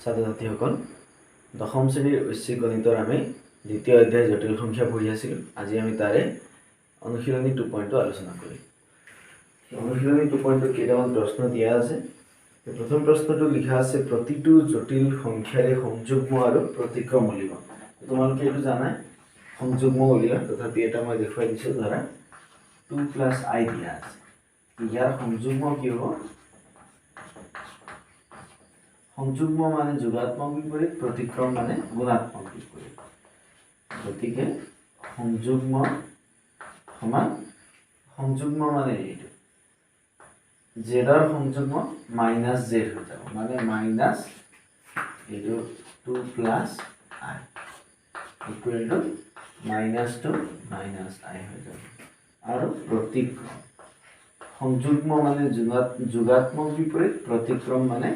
ছাত্ৰ ছাত্ৰীসকল দশম শ্ৰেণীৰ ঐচ্ছিক গণিতৰ আমি দ্বিতীয় অধ্যায় জটিল সংখ্যা পঢ়ি আছিলোঁ। আজি আমি তাৰে অনুশীলনী 2.2 আলোচনা কৰিম। অনুশীলনী 2.2 কেইটামান প্ৰশ্ন দিয়া আছে। প্ৰথম প্ৰশ্নটো লিখা আছে প্ৰতিটো জটিল সংখ্যাৰে সংযুগ্ম আৰু প্ৰতিক্ৰম উলিওৱা। তোমালোকে এইটো জানাই সংযুগ্ম উলিওৱা, তথাপি এটা মই দেখুৱাই দিছোঁ। ধৰা 2 + i দিয়া আছে, ইয়াৰ সংযুগ্ম কি হ'ব? সংযুগ্ম মানে যোগাত্মক বিপৰীত, প্ৰতিক্ৰম মানে গুণাত্মক বিপৰীত। গতিকে সংযুগ্ম সমান সংযুগ্ম মানে এইটো জেডৰ সংযুগ্ম মাইনাছ জেড হৈ যাব, মানে মাইনাছ এইটো 2 + i ইকুৱেল টু -2 - i হৈ যাব। আৰু প্ৰতিক্ৰম সংযুগ্ম মানে যোগাত্মক বিপৰীত, প্ৰতিক্ৰম মানে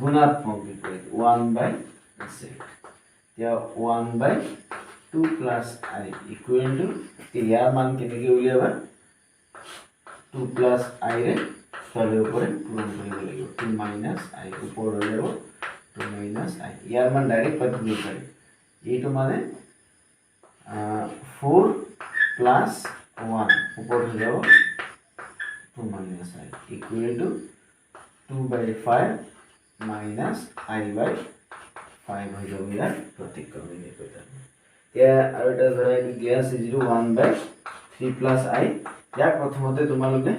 গুণাত্মক বিপৰীত 1/z। এতিয়া 1/2 + i ইকুৱেল টু ইয়াৰ মান কেনেকৈ উলিয়াবা? 2 + i ৰে তলে ওপৰে পূৰণ কৰিব লাগিব। 2 - i ওপৰ হৈ যাব 2 - i। ইয়াৰ মান ডাইৰেক্ট পাতি দিব পাৰি। এইটো মানে 4 + 1 ওপৰ হৈ যাব 2 - i ইকুৱেল টু 2/5 - i/5 হৈ যাব ইয়াৰ প্ৰতিক্ৰম। এতিয়া আৰু এটা ধৰা এইটো দিয়া আছে যিটো 1/3 + i। ইয়াক প্ৰথমতে তোমালোকে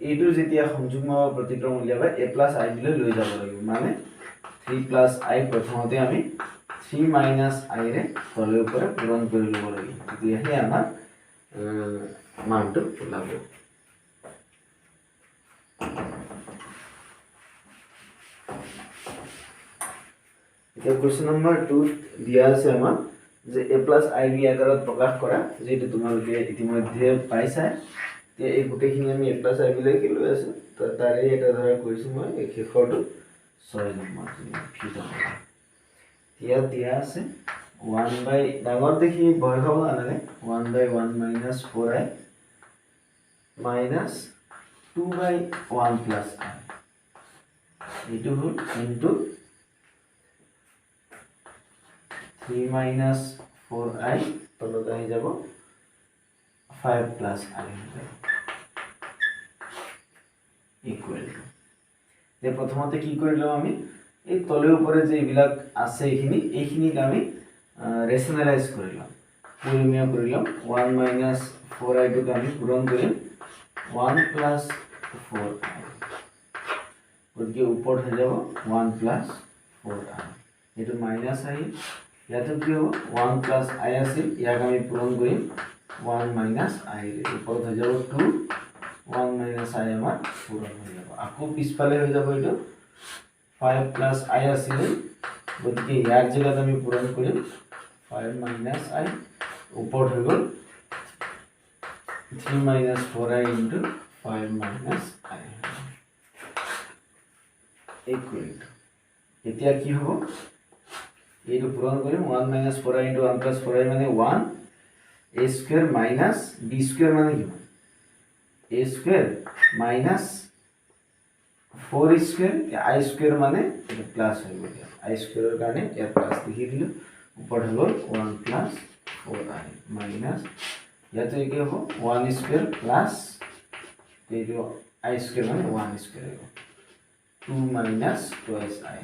এইটো যেতিয়া সংযুগ্ম বা প্ৰতিক্ৰম উলিয়াবা a + i লৈ যাব লাগিব, মানে 3 + i প্ৰথমতে আমি 3 - i ৰে তলে ওপৰে পূৰণ কৰি ল'ব লাগিব, তেতিয়াহে আমাৰ মানটো ওলাব। এতিয়া কুৱেশ্যন নম্বৰ 2 দিয়া আছে আমাক যে a + i b আকাৰত প্ৰকাশ কৰা, যিটো তোমালোকে ইতিমধ্যে পাইছা। এতিয়া এই গোটেইখিনি আমি a + i b লৈকে লৈ আছোঁ, তাৰে এটা ধৰা কৰিছোঁ মই এই শেষৰটো 6 নম্বৰ। ইয়াত দিয়া আছে 1/ ডাঙৰ দেখি ভয় খাব নালাগে, 1/1 - 4i - 2/1 + i এইটো হ'ল ইনটু 3 - 4i তলত আহি যাব 5 + i ইকুৱেল টু। এতিয়া প্ৰথমতে কি কৰিলোঁ আমি? এই তলে ওপৰে যে এইবিলাক আছে এইখিনিক আমি ৰেচনেলাইজ কৰি ল'ম, পৰিমেয় কৰি ল'ম। 1 - 4i টোক আমি পূৰণ কৰিম 1 + 4i, গতিকে ওপৰত হৈ যাব 1 + 4i। এইটো মাইনাছ আহিল, ইয়াতো কি হ'ব? 1 + i আছিল, ইয়াক আমি পূৰণ কৰিম 1 - i, ওপৰত হৈ যাব 2 1 - i আমাৰ পূৰণ হৈ যাব। আকৌ পিছফালে হৈ যাব এইটো 5 + i আছিলে, গতিকে ইয়াৰ জেগাত আমি পূৰণ কৰিম 5 - i, ওপৰত হৈ গ'ল 3 - 4i × 5 - i ইকুৱেল টু। এতিয়া কি হ'ব? এইটো পূৰণ কৰিম 1 - 4i × 1 + 4i মানে 1, a² - b² মানে কিমান? a² - 4² i² মানে প্লাছ হৈ গ'ল, i² কাৰণে ইয়াত প্লাছ লিখি দিলোঁ, ওপৰত হৈ গ'ল 1 + 4i মাইনাছ ইয়াতো একে হ'ব 1² প্লাছ এইটো i² মানে 1² হ'ব 2 - 2i।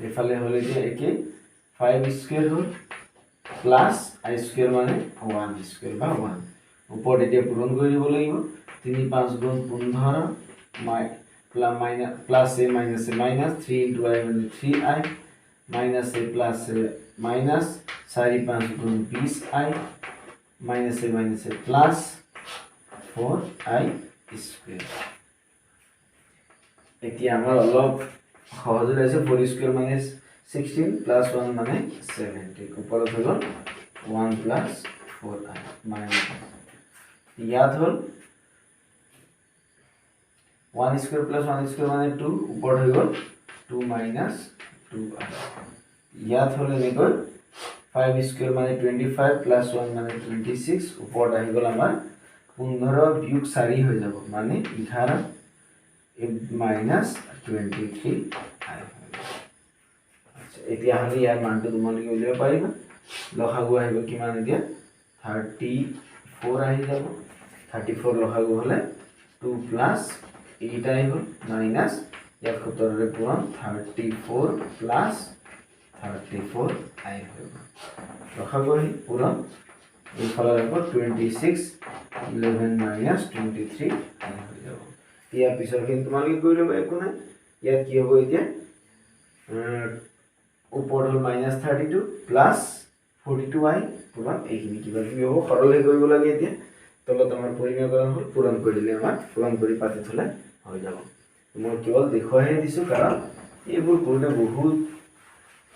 এইফালে হ'লে যে একে 5² হ'ল প্লাছ i² মানে 1² বা 1, ওপৰত এতিয়া পূৰণ কৰি দিব লাগিব। 3 × 5 = 15 plus a minus a minus 3 × i মানে 3i minus a plus a minus 4 × 5 = 20i minus a minus a plus 4i²। এতিয়া আমাৰ অলপ সহজ হৈছে, 4² মানে 16 প্লাছ 1 মানে 17, ওপৰত হৈ গ'ল 1 + 4i মাইনাছ ইয়াত হ'ল 1² + 1² মানে 2, ওপৰত হৈ গ'ল 2 - 2i। ইয়াত হ'ল এনেকৈ 5² মানে 25 প্লাছ 1 মানে 26, ওপৰত আহি গ'ল আমাৰ 15 বিয়োগ 4 হৈ যাব, মানে 11 মাইনাছ 23i। আচ্ছা এতিয়া হলে ইয়াৰ মানটো তোমালোকে উলিয়াব পাৰিবা। লসাগু আহিব কিমান এতিয়া 34 আহি যাব। 34 লসাগু হলে 2 + 8 আহিব মাইনাছ ইয়াত 17 ৰে পূৰণ 34 + 34i হৈ গ'ল। লসাগু আহি পূৰণ এইফালে আহিব 26 11 মাইনাছ 23 আহি হৈ যাব। ইয়াৰ পিছৰখিনি তোমালোকে কৰি ল'বা, একো নাই। ইয়াত কি হ'ব এতিয়া ওপৰত হ'ল -32 + 42i পূৰণ এইখিনি কিবা কিবি হ'ব, সৰলহে কৰিব লাগে। এতিয়া তলত আমাৰ পৰিমেয়কৰণ হ'ল, পূৰণ কৰি দিলে আমাৰ পূৰণ কৰি পাতি থ'লে হৈ যাব। মই কেৱল দেখুৱাইহে দিছোঁ, কাৰণ এইবোৰ কৰোঁতে বহুত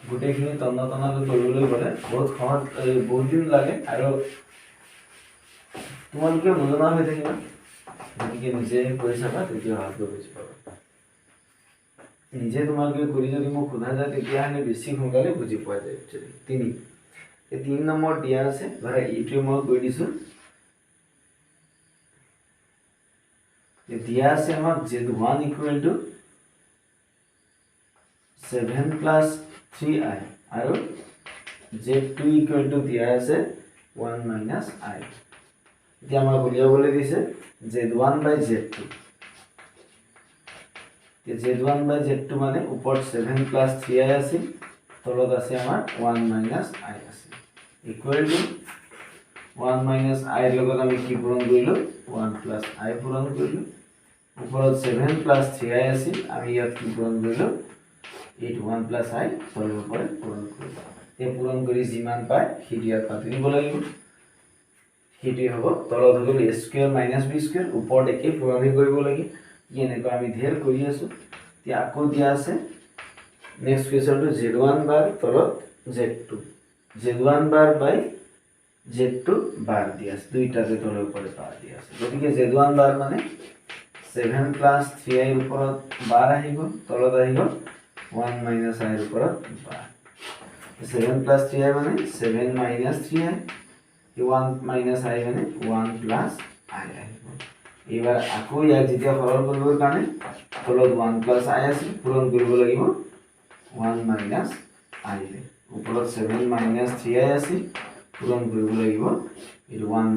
গোটেইখিনি তন্নতন্নকৈ কৰিবলৈ গ'লে বহুত সহজ, বহুত দিন লাগে আৰু তোমালোকে নজনা হৈ থাকিবা। গতিকে নিজে কৰি চাবা, তেতিয়া ভালকৈ বুজি পাবা। নিজে তোমালোকে কৰি যদি মোক সোধা যায় তেতিয়াহ'লে বেছি সোনকালে বুজি পোৱা যায়। একচুৱেলি 3 নম্বৰ দিয়া আছে, ধৰা এইটোৱে মই কৰি দিছোঁ। দিয়া আছে আমাক Z1 = 7 + 3i আৰু Z2 = দিয়া আছে 1 - i। এতিয়া আমাক উলিয়াবলৈ দিছে Z1/Z2। Z1/Z2 মানে ওপৰত 7 + 3i আছিল, তলত আছে আমাৰ 1 - i আছে, ইকুৱেল টু 1 - i ৰ লগত আমি কি পূৰণ কৰিলোঁ 1 + i পূৰণ কৰিলোঁ। ওপৰত 7 + 3i আছিল, আমি ইয়াত কি পূৰণ কৰিলোঁ 1 + i তলৰ পৰা পূৰণ কৰিলোঁ। এই পূৰণ কৰি যিমান পায় সেইটো ইয়াত কাটি দিব লাগিব। সেইটোৱে হ'ব, তলত হৈ গ'ল a² - b², ওপৰত একেই পূৰণহে কৰিব লাগে। এনেকুৱা আমি ঢেৰ কৰি আছোঁ। এতিয়া আকৌ দিয়া আছে নেক্সট কুৱেশ্যনটো Z1 বাৰ তলত Z2, Z1 বাৰ/Z2 বাৰ দিয়া আছে, দুইটাতে তলৰ ওপৰত বাৰ দিয়া আছে। গতিকে Z1 বাৰ মানে 7 + 3i ৰ ওপৰত বাৰ আহিব, তলত আহিব 1 - i ৰ ওপৰত বাৰ। 7 + 3i মানে 7 - 3i, 1 - i মানে 1 + i আহিব। এইবাৰ আকৌ ইয়াক যেতিয়া সৰল কৰিবৰ কাৰণে তলত 1 + i আছিল, পূৰণ কৰিব লাগিব 1 - i ৰে। ওপৰত 7 - 3i আছিল, পূৰণ কৰিব লাগিব এইটো 1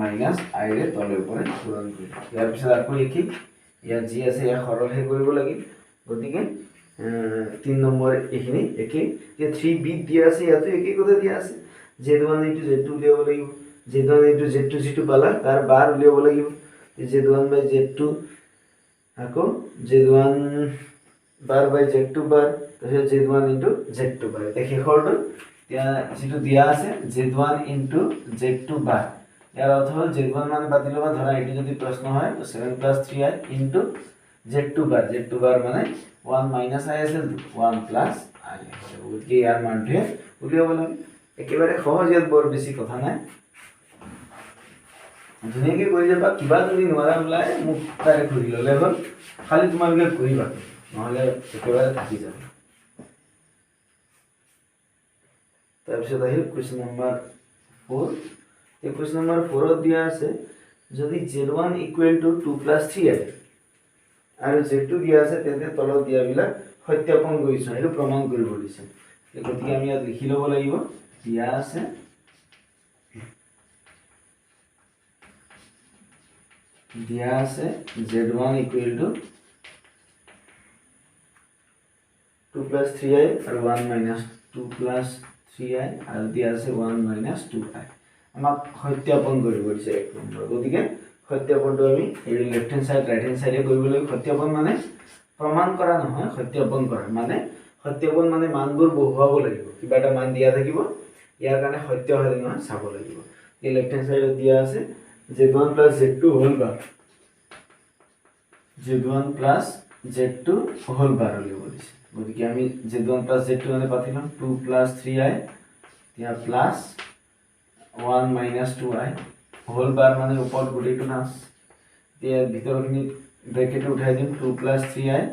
- i ৰে তলৰ ওপৰত পূৰণ কৰিব। ইয়াৰ পিছত আকৌ একেই, ইয়াত যি আছে ইয়াক সৰলহে কৰিব লাগে। গতিকে 3 নম্বৰ এইখিনি একেই। এতিয়া 3b দিয়া আছে, ইয়াতো একেই কথা দিয়া আছে। Z1 * Z2 উলিয়াব লাগিব। Z1 * Z2 যিটো পালা তাৰ বাৰ উলিয়াব লাগিব। Z1/Z2 আকৌ Z1 বাৰ/Z2 বাৰ, তাৰপিছত Z1 * Z2 বাৰ। এতিয়া শেষৰটো এতিয়া যিটো দিয়া আছে Z1 * Z2 বাৰ, ইয়াৰ অৰ্থ হ'ল Z1 মানে পাতি ল'বা। ধৰা এইটো যদি প্ৰশ্ন হয় 7 + 3i * Z2 বাৰ, Z2 বাৰ মানে 1 - i আছিল, 1 + i। গতিকে ইয়াৰ মানটোহে উলিয়াব লাগে। একেবাৰে সহজ, ইয়াত বৰ বেছি কথা নাই, ধুনীয়াকৈ কৰি যাবা। কিবা যদি নোৱাৰা ওলাই মোক ডাইৰেক্ট সুধি ল'লে হ'ল, খালি তোমালোকে কৰিবা, নহ'লে একেবাৰে থাকি যাব। তাৰপিছত আহিল কুৱেশ্যন নম্বৰ 4। এই কুৱেশ্যন নম্বৰ 4ত দিয়া আছে যদি Z1 = 2 + 3i আৰু Z2 দিয়া আছে, তেন্তে তলত দিয়াবিলাক সত্যাপন কৰিছোঁ, সেইটো প্ৰমাণ কৰিব দিছে। গতিকে আমি ইয়াত লিখি ল'ব লাগিব, দিয়া আছে Z1 = 2 + 3i আৰু 1 - 2 + 3i আৰু দিয়া আছে 1 - 2i। আমাক সত্যাপন কৰিব দিছে 1 নম্বৰ। গতিকে সত্যাপনটো আমি এই left hand side right hand চাইডে কৰিব লাগিব। সত্যাপন মানে প্ৰমাণ কৰা নহয়, সত্যাপন কৰা মানে মানবোৰ বহুৱাব লাগিব। কিবা এটা মান দিয়া থাকিব, ইয়াৰ কাৰণে সত্য হয় নহয় চাব লাগিব। এই লেফ্ট হেণ্ড চাইডত দিয়া আছে Z1 + Z2 হোল বাৰ, Z1 + Z2 হোল বাৰ উলিয়াব দিছে। গতিকে আমি Z1 + Z2 মানে পাতি ল'ম 2 + 3i, এতিয়া প্লাছ 1 - 2i হোল বাৰ মানে ওপৰত গোটেইটো নাচ। এতিয়া ভিতৰখিনি ব্ৰেকেট উঠাই দিম 2 + 3i।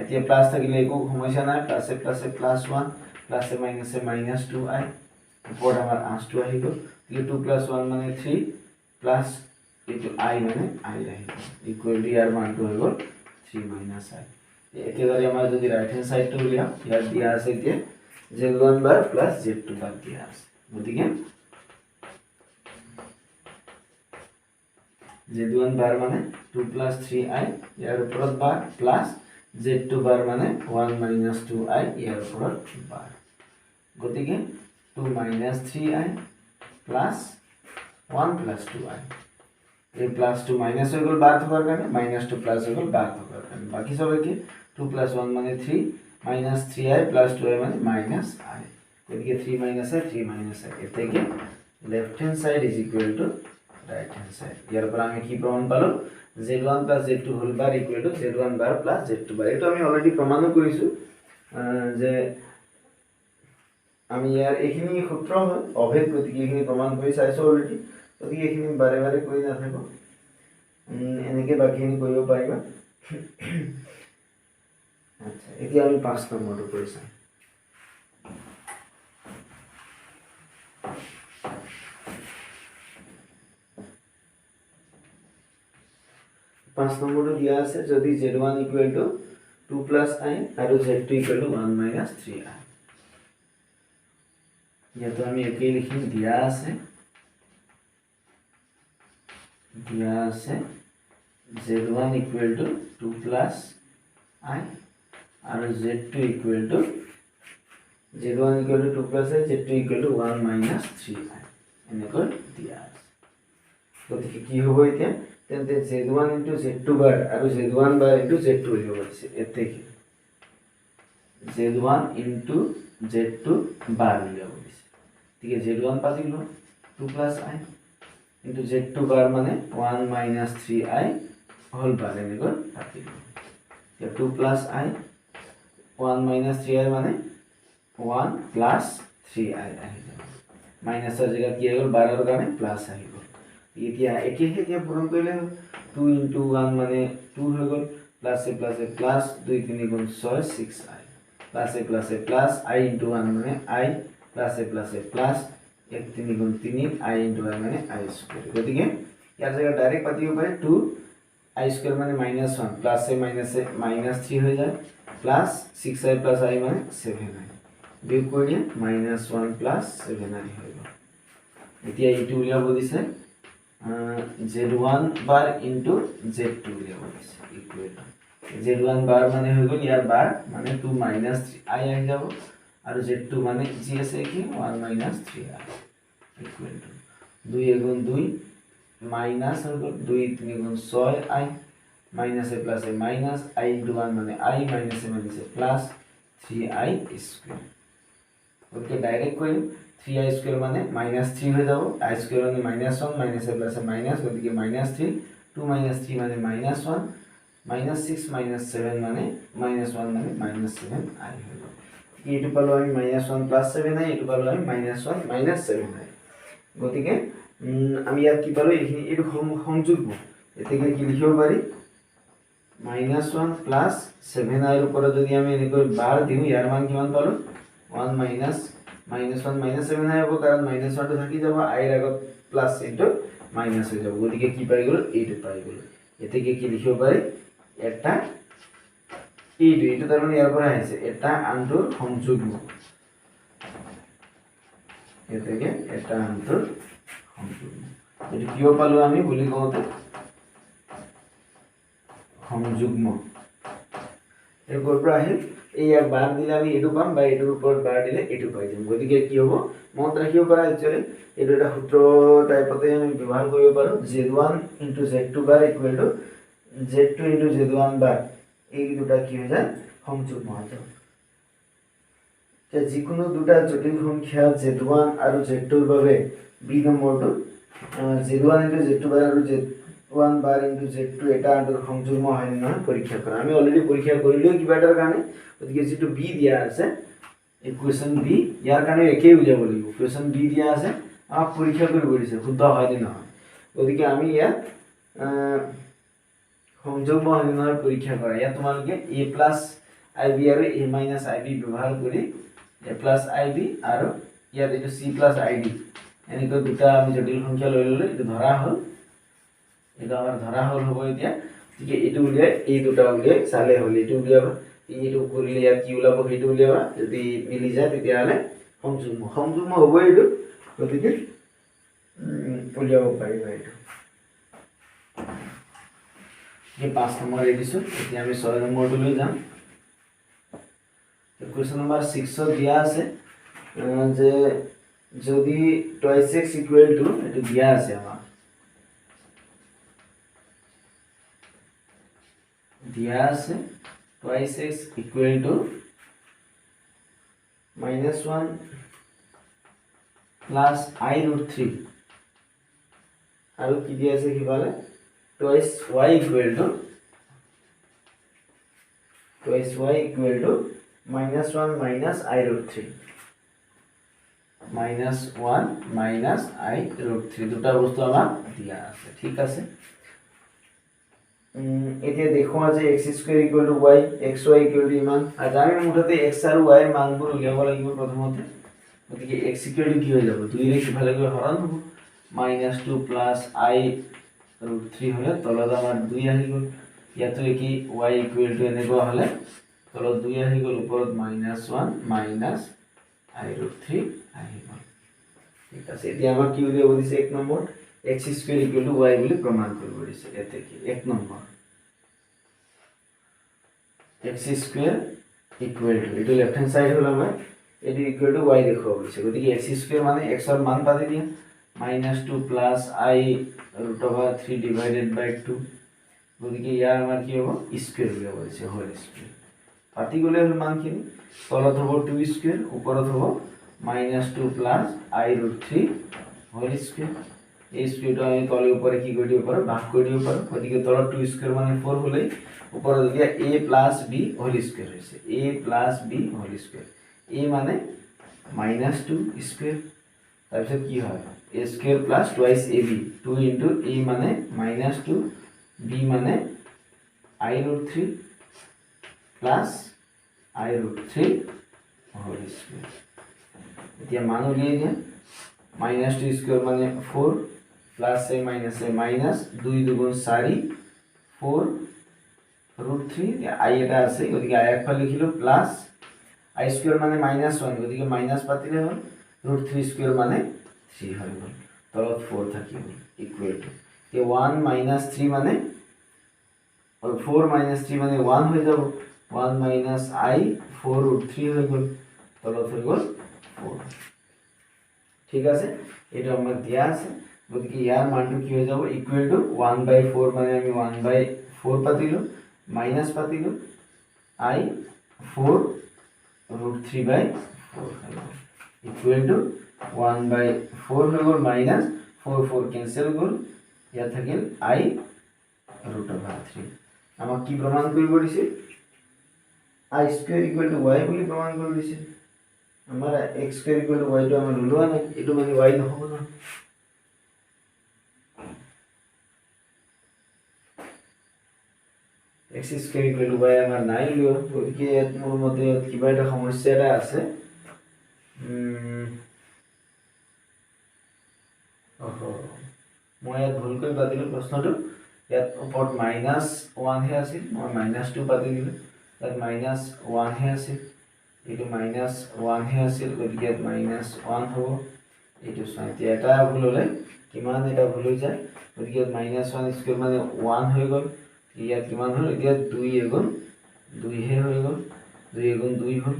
এতিয়া প্লাছ থাকিলে একো সমস্যা নাই, প্লাছে প্লাছে +1, প্লাছে মাইনাছে -2i, ওপৰত আমাৰ 8টো আহি গ'ল। এতিয়া 2 + 1 মানে 3 প্লাছ এইটো i মানে i আহিব, ইকুৱেল টু ইয়াৰ মানটো হৈ গ'ল 3 minus I একেবারে আমরা যদি রাইট হ্যান্ড সাইডটা উলিয়াম ইয়ার দিয়া আছে এতিয়া z1 বার প্লাস z2 বার দিয়া আছে গতিকে z1 বার মানে 2 plus 3i ইয়ার উপৰত বাৰ প্লাস z2 বাৰ মানে 1 minus 2i ইয়াৰ উপৰত বার গতিকে 2 minus 3i plus 1 plus 2i এই প্লাস 2 মাইনাস হয়ে গেল বার থাকার কারণে মাইনাস 2 প্লাস হয়ে গেল বার থাকার কারণে বাকি সব কি 2 plus 1 মানে 3 minus 3i plus 2i মানে minus i গতিকে 3 minus i 3 minus i এর থেকে left hand side is equal to right hand side এর পর আমি কি প্রমাণ পালো z1 plus z2 whole bar equal to z1 bar plus z2 bar এটা আমি অলরেডি প্রমাণও করিছো যে আমি ইয়ার এখানে সূত্র অভেদ গতিকে এখানে প্রমাণ কৰি চাইছো অলৰেডি গতিকে এখানে বাৰে বাৰে কৰি নাথাকো এনেকে বাকিখিনি কৰিব পাৰিবা আচ্ছা এতিয়া আমি 5 নম্বৰটো কৰি চাম 5 নম্বৰটো দিয়া আছে যদি z1 2 plus i আৰু z2 1 minus 3i ইয়াতো আমি একেই লিখিম দিয়া আছে z1 2 plus i আৰু z2 z1 2 plus i z2 1 minus 3i এনেকৈ দিয়া আছে গতিকে কি হ'ব এতিয়া তেন্তে z1 into z2 বার আৰু z1 বার into z2 লিখিব আছে এতেকে z1 into z2 বার লিখিব আছে ঠিক আছে z1 পাতি লো 2 plus i into z2 বার মানে 1 minus 3i হোল বার এনেকৈ পাতি লো 2 plus i 1 minus 3i মানে 1 plus 3i আহি যাব মাইনাসৰ জায়গাত কি হ'ল 12 ৰ কাৰণে প্লাস আহি গ'ল এতিয়া একেহে পূৰণ কৰিলে 2 into 1 মানে 2 হৈ গ'ল প্লাস এ প্লাস 2 3 গুণ 6 6i plus A plus i into 1 মানে i প্লাস এ প্লাস 1 3 গুণ 3 i into i মানে i স্কয়ার গতিকে ইয়াৰ জায়গা ডাইৰেক্ট পাতিব পাৰে 2 i স্কয়ার মানে -1 প্লাস এ -3 হৈ যায় প্লাস 6i plus i মানে 7i বিয়োগ কৰিলে -1 plus 7i হৈ গ'ল এতিয়া এইটো উলিয়াব দিছে z1 bar into z2 উলিয়াব দিছে ইকুৱেল z1 bar মানে হৈ গ'ল ইয়াৰ bar মানে 2 minus 3i আহি যাব আৰু z2 মানে যি আছে কি 1 minus 3i ইকুৱেল 2 গুণ 2 মাইনাস হৈ গ'ল 2 3 গুণ 6i minus a plus a minus i into 1 মানে i minus a minus a plus 3i square okay direct করি 3i square মানে -3 হয়ে যাব i square মানে -1 minus a plus a minus গতিকে -3 2 minus 3 মানে -1 -6 minus 7 মানে -1 মানে -7i হয়ে যাব এইটো পালো আমি -1 plus 7i এইটো পালো আমি -1 minus 7i গতিকে আমি ইয়াত কি পালো এইখিনি এইটো সংযোগ এতেকে কি লিখিব পাৰি -1 plus 7i ৰ ওপৰত যদি আমি এনেকৈ বাৰ দিও ইয়াৰ মান কিমান পালো 1 minus -1 minus 7i হ'ব কাৰণ -1 টো থাকি যাব i ৰ আগত প্লাস ইনটু মাইনাস হৈ যাব গতিকে কি পাই গ'ল এইটো পাই গ'ল এতেকে কি লিখিব পাৰি এটা এইটো তাৰ মানে ইয়াৰ পৰা আহিছে এটা আনটোৰ সংযুগ্ম এতেকে এটা আনটোৰ সংযুগ্ম এটো কিয় পালো আমি বুলি কওঁতে সংযুগ্ম এর উপর আহিল এই এক বার দিলে আমি এটু পাম বা এটুর উপর বার দিলে এটু পাই যাম গতিকে কি হ'ব মনত ৰাখিব পাৰা একচুয়ালি এটু এটা সূত্ৰ টাইপতে আমি ব্যৱহাৰ কৰিব পাৰো z1 * z2 bar = z2 * z1 bar এই দুটা কি হৈ যায় সংযুগ্ম হৈ যায় যে যিকোনো দুটা জটিল সংখ্যা z1 আৰু z2 ৰ বাবে b নম্বৰটো z1 * z2 bar আৰু z1 bar into z2 এটা আন্ডার সংযুগ্ম হয় না পরীক্ষা করা আমি অলরেডি পরীক্ষা করিলো কিবাটার কারণে ওদিকে যেটো বি দিয়া আছে ইকুয়েশন বি ইয়ার কারণে একেই বুঝাব লাগিব ইকুয়েশন বি দিয়া আছে আপ পরীক্ষা কৰি কৰিছে শুদ্ধ হয় নে নহয় ওদিকে আমি ইয়াত সংযুগ্ম হয় না পরীক্ষা কৰা ইয়াত তোমালকে a + ib আৰু a - ib ব্যৱহাৰ কৰি a + ib আৰু ইয়াত এটো c + id এনেকৈ দুটা আমি জটিল সংখ্যা লৈ ললে এটো ধৰা হল এটা আমাৰ ধৰা হল হ'ব এতিয়া গতিকে এইটো উলিয়াই এই দুটা উলিয়াই চালে হ'ল এইটো উলিয়াবা এইটো কৰিলে ইয়াত কি ওলাব সেইটো উলিয়াবা যদি মিলি যায় তেতিয়াহ'লে সংযুগ্ম হ'ব এইটো গতিকে উলিয়াব পাৰিবা এইটো এই 5 নম্বৰ এৰিছো এতিয়া আমি 6 নম্বৰটো লৈ যাম কোৱেশ্চন নম্বৰ 6 দিয়া আছে যে যদি টুৱাইস x ইকুৱেল টু এটো দিয়া আছে আমাৰ দিয়া আছে twice x equal to -1 plus i√3 আৰু কি দিয়া আছে কিবালে twice y equal to -1 minus i√3 -1 minus i√3 দুটা বস্তু আমাৰ দিয়া আছে ঠিক আছে এতিয়া দেখো যে x² = y xy = ইমান আৰু জানি মুঠতে x আৰু y এৰ মানবোৰ উলিয়াব লাগিব প্ৰথমতে গতিকে x = কি হৈ যাব 2 ৰে কিফালে গৈ হৰণ হ'ব -2 প্লাস i√3 হলে তলত আমাৰ 2 আহি গল ইয়াতো কি y = এনেকুৱা হলে তলত 2 আহি গল ওপৰত -1 minus i√3 আহি গল ঠিক আছে এতিয়া আমাক কি উলিয়াব দিছে 1 নম্বৰ x² = y বুলি প্ৰমাণ কৰিব দিছে এতে কি 1 নম্বৰ x² = এটো লেফট হ্যান্ড সাইড হলো আমাৰ এটো ইকুয়াল টু y দেখুৱা হৈছে গতিকে x² মানে x এর মান পাতি দিয়া -2 প্লাস i√3 ডিভাইডেড বাই 2 গতিকে ইয়াৰ আমাৰ কি হ'ব স্কয়াৰ উলিয়াব দিছে হোল স্কয়াৰ পাতি গলে হল মানখিনি তলত হ'ব 2² ওপৰত হ'ব -2 প্লাস i√3 হোল স্কয়াৰ এই স্কয়াৰটো আমি তলে উপৰে কি কৰি দিব পাৰো ভাগ কৰি দিব পাৰো গতিকে তলত 2² মানে 4 হলে উপরে দিয়া a plus b whole square হৈছে a plus b whole square a মানে -2² তাৰপিছত কি হয় a² plus twice ab 2 into a মানে -2 b মানে i√3 plus i√3 whole square এতিয়া মান উলিয়াই দিয়া -2² মানে 4 plus a minus a minus 2 দুগুণ 4 4√3 i এটা আছে গতিকে i একফালে লিখিলো প্লাস i² মানে -1 গতিকে মাইনাস পাতিলে হল √3² মানে 3 হৈ গল তলত 4 থাকিব ইকুৱেল টু তে 1 minus 3 মানে 4 minus 3 মানে 1 হৈ যাব 1 minus i 4√3 হৈ গল তলত হৈ গল 4 ঠিক আছে এটা আমাৰ দিয়া আছে গতিকে ইয়াৰ মানটো কি হৈ যাব ইকুৱেল টু 1/4 মানে আমি 1/4 পাতিলো মাইনাস পাতিলো i 4√3/4 ইকুৱেল টু 1/4 হৈ গল মাইনাস 4 কেনসেল গল ইয়াত থাকিল i√3 আমাক কি প্ৰমাণ কৰিব দিছে i² = y বুলি প্ৰমাণ কৰিব দিছে আমাৰ x² = y টো আমাৰ ললোৱা নাই এটো মানে y নহব না x² = y আমাৰ নাই লিও গতিকে মোৰ মতে কিবা এটা সমস্যা এটা আছে মই ইয়াত ভুলকৈ পাতিলো প্ৰশ্নটো ইয়াত ওপৰত -1 হে আছিল মই -2 পাতি দিলো তাত -1 হে আছিল এটো -1 হে আছিল গতিকে -1 হ'ব এটো সাইতে এটা ভুল হলে কিমান এটা ভুল হৈ যায় গতিকে -1² মানে 1 হৈ গল ইয়াত কিমান হল এতিয়া 2 এগুণ 2 হে হৈ গল 2 এগুণ 2 হল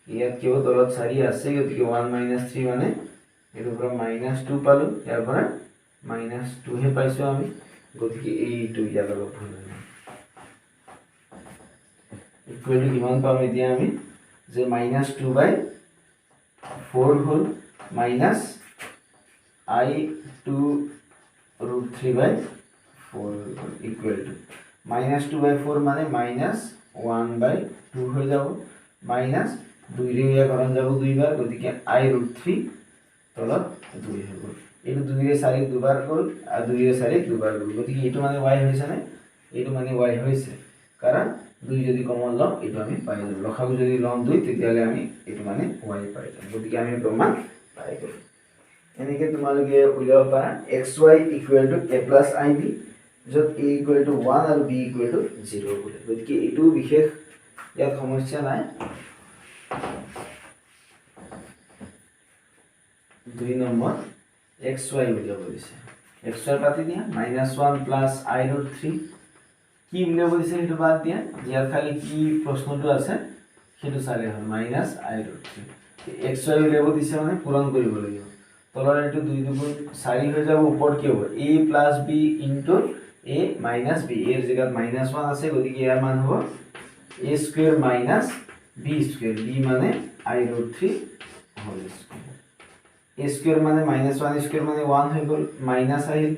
ইয়াত কিয় তলত 4 আছে গতিকে 1 - 3 মানে এর উপর -2 পালো ইয়াৰ পৰা -2 হে পাইছো আমি গতিকে এইটো ইয়াৰ লগত ভুল হৈ গল ইকুৱেল টু কিমান পাম এতিয়া আমি যে -2/4 হল মাইনাস i2√3/4 ইকুৱেল টু -2/4 মানে -1/2 হৈ যাব মাইনাস 2 ৰে ইয়া কৰণ যাব দুইবাৰ গতিকে i√3 তলত 2 হৈ গল এটো 2 ৰে 4 দুবাৰ গল আৰু 2 ৰে 4 দুবাৰ গল গতিকে এটো মানে y হৈছে না এটো মানে y হৈছে কাৰণ 2 যদি কমন লম এটো আমি পাই যাব লখাগু যদি লম 2 তেতিয়ালে আমি এটো মানে y পাই যাব গতিকে আমি প্ৰমাণ পাই গলো এনেকে তোমালোকে উলিয়াব পাৰা xy = a + ib য'ত a ইকুৱেল টু 1 আৰু b ইকুৱেল টু 0 বোলে গতিকে এইটো বিশেষ ইয়াত সমস্যা নাই 2 নম্বৰ xy উলিয়াব দিছে xy পাতি দিয়া -1 প্লাস i ৰুট 3 কি উলিয়াব দিছে সেইটো বাদ দিয়া ইয়াৰ খালি কি প্ৰশ্নটো আছে সেইটো চালে হ'ল -i ৰুট 3 xy উলিয়াব দিছে মানে পূৰণ কৰিব লাগিব তলৰ এইটো 2 দুগুণ 4 হৈ যাব ওপৰত কি হ'ব a plus b into a minus b এর জায়গাত -1 আছে গতিকে ইয়াৰ মান হ'ব a square minus b square b মানে i root 3 whole square a square মানে -1 স্কয়ার মানে 1 হৈ গল মাইনাস আহিল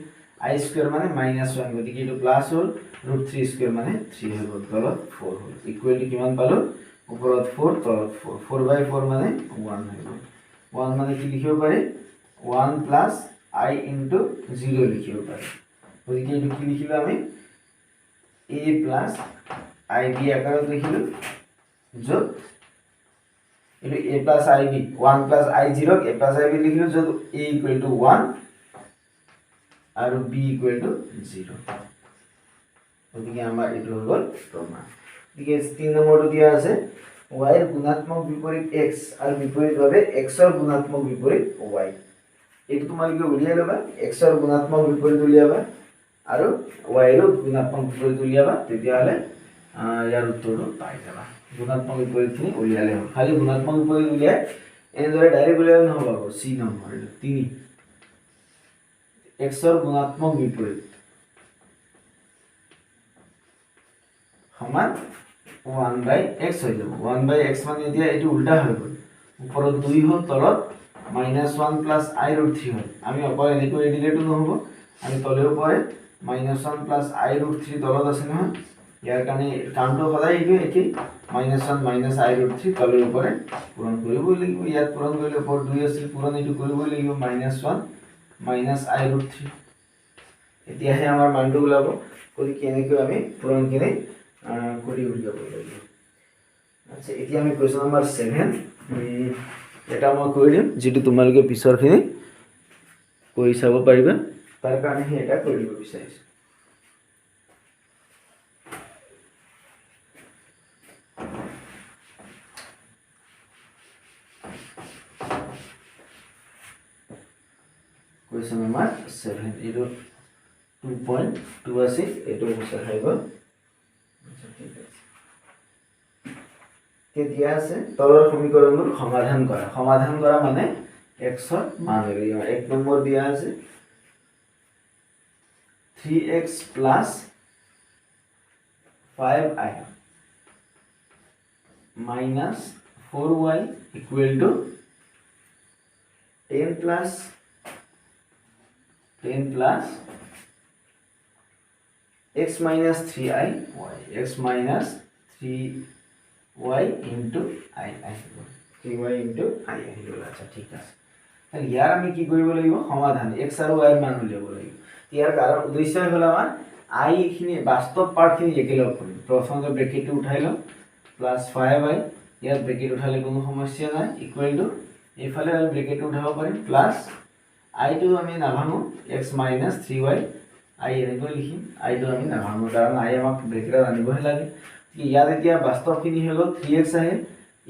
i স্কয়ার মানে -1 গতিকে এটো প্লাস হল ৰুট 3 স্কয়াৰ মানে 3 হৈ গল তলত 4 হল ইকুৱেল টু কিমান পালো ওপৰত 4 তলত 4 4/4 মানে 1 হৈ গল 1 মানে কি লিখিব পাৰি 1 প্লাস i ইনটু 0 লিখিব পাৰি গতিকে এটো কি লিখিলো আমি a প্লাস ib আকাৰত লিখিলো য'ত এটো a plus ib 1 plus i0 a plus ib লিখিলো য'ত a ইকুৱেল টু 1 আৰু b ইকুৱেল টু 0 গতিকে আমাৰ এটো হৈ গল প্ৰমাণ গতিকে 3 নম্বৰটো দিয়া আছে y এর গুণাত্মক বিপরীত x আর বিপরীতভাবে x এর গুণাত্মক বিপরীত y এটো তোমালোকে উলিয়াই লবা x এর গুণাত্মক বিপরীত উলিয়াবা আৰু y এৰ গুণাত্মক বিপৰীত উলিয়াবা তেতিয়া হলে ইয়াৰ উত্তৰটো পাই যাবা গুণাত্মক বিপৰীতখিনি উলিয়ালে হ'ল খালি গুণাত্মক বিপৰীত উলিয়াই এনেদৰে ডাইৰেক্ট উলিয়ালে নহব c নম্বৰ 3 x এর গুণাত্মক বিপরীত সমান 1/x হৈ যাব 1/x মানে এতিয়া এটো উল্টা হৈ গল ওপৰত 2 হল তলত -1 প্লাস i ৰুট 3 হল আমি অকল এনেকৈ এডিলেটো নহব আমি তলেও পৰে -1 প্লাস i ৰুট 3 তলত আছে নহয় ইয়াৰ কাৰণে কাউণ্টটো সদায় এইটো একেই -1 মাইনাস i ৰুট 3 তলেও পৰে পূৰণ কৰিবই লাগিব ইয়াত পূৰণ কৰিলে ওপৰত 2 আছিল পূৰণ এইটো কৰিবই লাগিব -1 মাইনাস i ৰুট 3 এতিয়াহে আমাৰ মানটো ওলাব গতিকে এনেকৈ আমি পূৰণখিনি কৰি উলিয়াব লাগিব আচ্ছা এতিয়া আমি কোৱেশ্চন নম্বৰ 7 এটা মই কৰি দিম যেটো তোমালোকে পিছৰখিনি কৰি চাব পাৰিবা তাৰ কাৰণে হে এটা কৰি দিব বিচাৰিছো কোৱেশ্চন নম্বৰ 7 এটো 2.2 আছে এটো উত্তৰ হৈ গল দিয়া আছে তলৰ সমীকৰণবোৰ সমাধান কৰা মানে x ৰ মান উলিয়াব 1 নম্বৰ দিয়া আছে 3x plus 5i minus 4y equal to 10 plus x minus 3i y x minus 3y into i 3y into i আহিল আচ্ছা ঠিক আছে তাহলে ইয়াৰ আমি কি কৰিব লাগিব সমাধান x আৰু y ৰ মান উলিয়াব লাগিব ইয়াৰ কাৰণ উদ্দেশ্য হল আমাৰ i খিনি বাস্তৱ পাৰ্ট খিনি একেলগ কৰিম প্ৰথমতে ব্ৰেকেটটো উঠাই লম প্লাস 5i ইয়াৰ ব্ৰেকেট উঠালে কোনো সমস্যা নাই ইকুৱেল টু এফালে আমি ব্ৰেকেট উঠাব পাৰিম প্লাস i টো আমি নাভাঙো x minus 3y i এনেকৈ লিখিম i টো আমি নাভাঙো কাৰণ i আমাক ব্ৰেকেটত আনিবহে লাগে ইয়াত এতিয়া বাস্তৱখিনি হল 3x আহে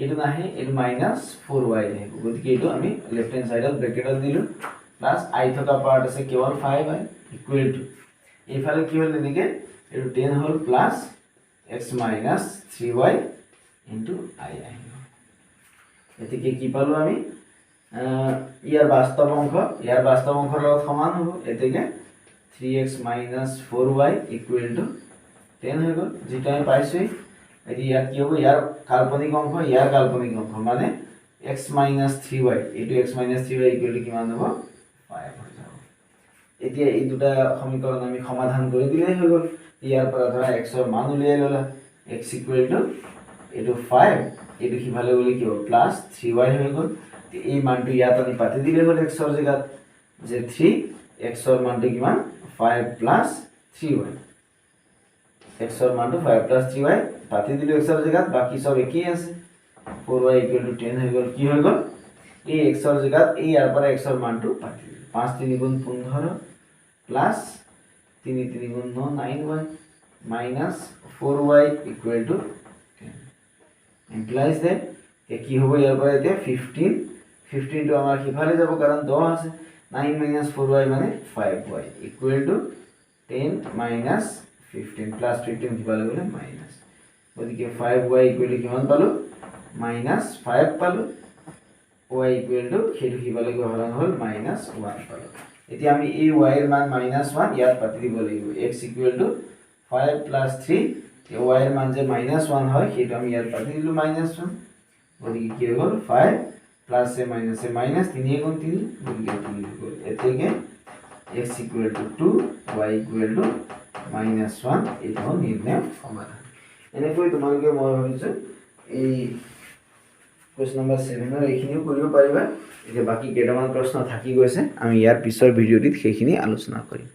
এটো নাহে এটো -4y আহিব গতিকে এটো আমি লেফট হ্যান্ড সাইডত ব্ৰেকেটত দিলো প্লাস i থকা পাৰ্ট আছে কেৱল 5i ইকুৱেল টু এফালে কি হল এনেকে এটো 10 হল plus x minus 3y into i আহিব এতিকে কি পালো আমি ইয়াৰ বাস্তৱ অংশৰ লগত সমান হ'ব এতিকে 3x minus 4y equal to 10 হৈ গল যেটা আমি পাইছো এটি ইয়াত কি হ'ব ইয়াৰ কাল্পনিক অংশ মানে x minus 3y এটো x minus 3y equal to কিমান হ'ব 5 হৈ যাব এতিয়া এই দুটা সমীকৰণ আমি সমাধান কৰি দিলেই হৈ গল ইয়াৰ পৰা ধৰা x ৰ মান উলিয়াই ললা x equal to এটো 5 এটো কিভালে গলি কি হ'ব প্লাস 3y হৈ গল এই মানটো ইয়াত আমি পাতি দিলে হল x ৰ জায়গাত যে 3 x ৰ মানটো কিমান 5 plus 3y x ৰ মানটো 5 plus 3y পাতি দিলো x ৰ জায়গাত বাকি সব একই আছে 4y equal to 10 হৈ গল কি হৈ গল এই x ৰ জায়গাত এই ইয়াৰ পৰা x ৰ মানটো পাতি 5 3 গুণ 15 প্লাস 3 3 গুণ 9 9y minus 4y equal to 10 implies that কি হ'ব ইয়াৰ পৰা এতিয়া 15 টো আমাৰ সিফালে যাব কাৰণ 10 আছে 9 minus 4y মানে 5y equal to 10 minus 15 plus 15 সিফালে গ'লে minus গতিকে 5y equal to কিমান পালো minus 5 পালো y equal to সেইটো সিফালে গৈ হৰণ হ'ল minus 1 পালো এতিয়া আমি এই y এর মান -1 ইয়াত পাতি দিব লাগিব x equal to 5 plus 3 এই y এর মান যে -1 হয় সেটা আমি ইয়াত পাতি দিলো -1 গতিকে কি হল 5 প্লাস এ মাইনাস 3 গুণ 3 গতিকে 3 হল এতেকে x equal to 2 y equal to -1 এটা হল নির্ণয় সমাধান এনেকৈ তোমালোকে মই ভাবিছো এই কোয়েশ্চন নাম্বার 7 এর এইখিনিও কৰিব পাৰিবা এতিয়া বাকি কেইটামান প্ৰশ্ন থাকি গৈছে আমি ইয়াৰ পিছৰ ভিডিঅ'টিত সেইখিনি আলোচনা কৰিম